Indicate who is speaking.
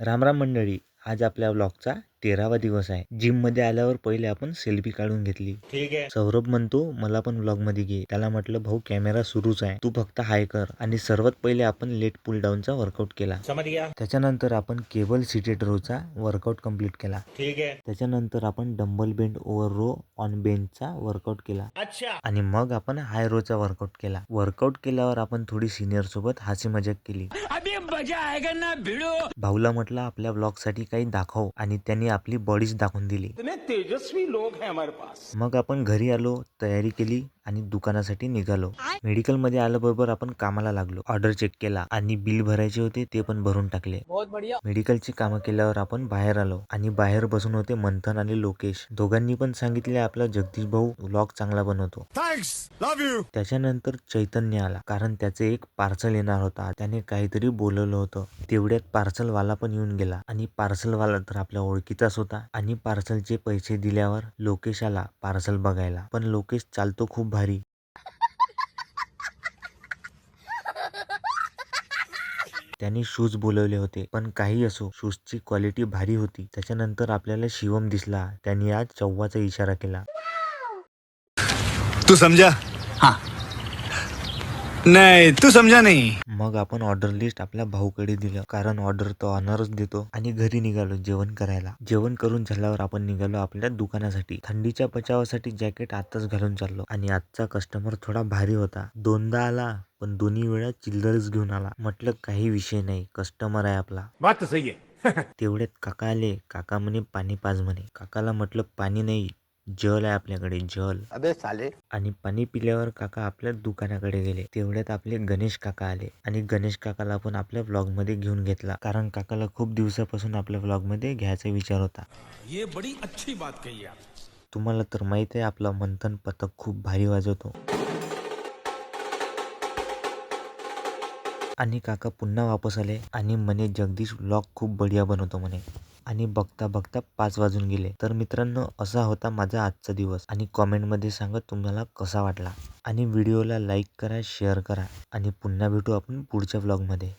Speaker 1: राम राम मंडळी. आज आपल्या व्लॉगचा 13वा दिवस आहे. जिम मध्ये आल्यावर पहिले आपण सेल्फी काढून घेतली. ठीक आहे. सौरभ म्हणतो मला पण व्लॉग मध्ये घे. त्याला म्हटलं भाऊ कॅमेरा सुरूच आहे, तू फक्त हाय कर. आणि सर्वात पहिले आपण लेट पुल डाऊनचा वर्कआउट केला. त्याच्यानंतर आपण केबल सीटेड रोचा वर्कआउट कंप्लीट केला. ठीक आहे. त्याच्यानंतर आपण dumbbell bent over row on बेंचचा वर्कआउट केला. आणि मग आपण हाय रोचा वर्कआउट केला. वर्कआउट केल्यावर आपण थोडी सिनियर सोबत हसी मजाक केली. भाऊला म्हटलं आपल्या ब्लॉग साठी काही दाखव आणि त्यांनी आपली बॉडीज दाखवून दिली. तेजस्वी लोक है हमारे पास. मग आपण घरी आलो, तयारी केली आणि दुकानासाठी निघालो. मेडिकल मध्ये आल्याबरोबर आपण कामाला लागलो. ऑर्डर चेक केला आणि बिल भरायचे होते ते पण भरून टाकले. मेडिकलची कामं केल्यावर आपण बाहेर आलो आणि बाहेर बसून होते मंथन आणि लोकेश. दोघांनी पण सांगितले आपला जगदीश भाऊ व्लॉग चांगला बनवतो. त्याच्यानंतर चैतन्य आला, कारण त्याचे एक पार्सल येणार होता. त्याने काहीतरी बोलवलं होतं. तेवढ्यात पार्सल वाला पण येऊन गेला आणि पार्सल वाला तर आपल्या ओळखीचाच होता. आणि पार्सलचे पैसे दिल्यावर लोकेश आला पार्सल बघायला. पण लोकेश चालतो खूप भारी. त्याने शूज बोलवले होते, पण काही असो शूजची क्वालिटी भारी होती. त्याच्यानंतर आपल्याला शिवम दिसला. त्यांनी आज चव्वाचा इशारा केला.
Speaker 2: तू समझा? हाँ. नाही तू समझा नाही.
Speaker 1: मग आपण ऑर्डर लिस्ट आपल्या भाऊकडे दिलं, कारण ऑर्डर तो ऑनरच देतो. आणि घरी निघालो जेवण करायला. जेवण करून झाल्यावर आपण निघालो आपल्या दुकानासाठी. थंडीच्या बचावासाठी जॅकेट आताच घालून चाललो. आणि आजचा कस्टमर थोडा भारी होता. दोनदा आला पण दोन्ही वेळा चिल्लरच घेऊन आला. म्हटलं काही विषय नाही, कस्टमर आहे आपला.
Speaker 2: बात तो सही है.
Speaker 1: तेवढ्यात काका आले. काका म्हणे पाणी पाज म्हणे. काकाला म्हटलं पाणी नाही, जल आहे आपल्याकडे, जल.
Speaker 2: अबे साले.
Speaker 1: आणि पाणी पिल्यावर काका आपल्या दुकानाकडे गेले. तेवढ्यात आपले गणेश काका आले आणि गणेश काकाला पण आपल्या व्लॉग मध्ये घेऊन घेतला, कारण काकाला खूप दिवसापासून आपल्या व्लॉग मध्ये घ्यायचा विचार होता.
Speaker 2: ये बड़ी अच्छी बात कही आप.
Speaker 1: तुम्हाला तर माहित आहे आपला मंथन पथक खूप भारी वाजवतो. आणि काका पुन्हा वापस आले आणि म्हणे जगदीश व्लॉग खूप बढिया बनवतो म्हणे. आणि बघता बघता 5 वाजून गेले. तर मित्रांनो, असा होता माझा आजचा दिवस. आणि कॉमेंटमध्ये सांगा तुम्हाला कसा वाटला. आणि व्हिडिओला लाईक करा, शेअर करा. आणि पुन्हा भेटू आपण पुढच्या व्लॉगमध्ये.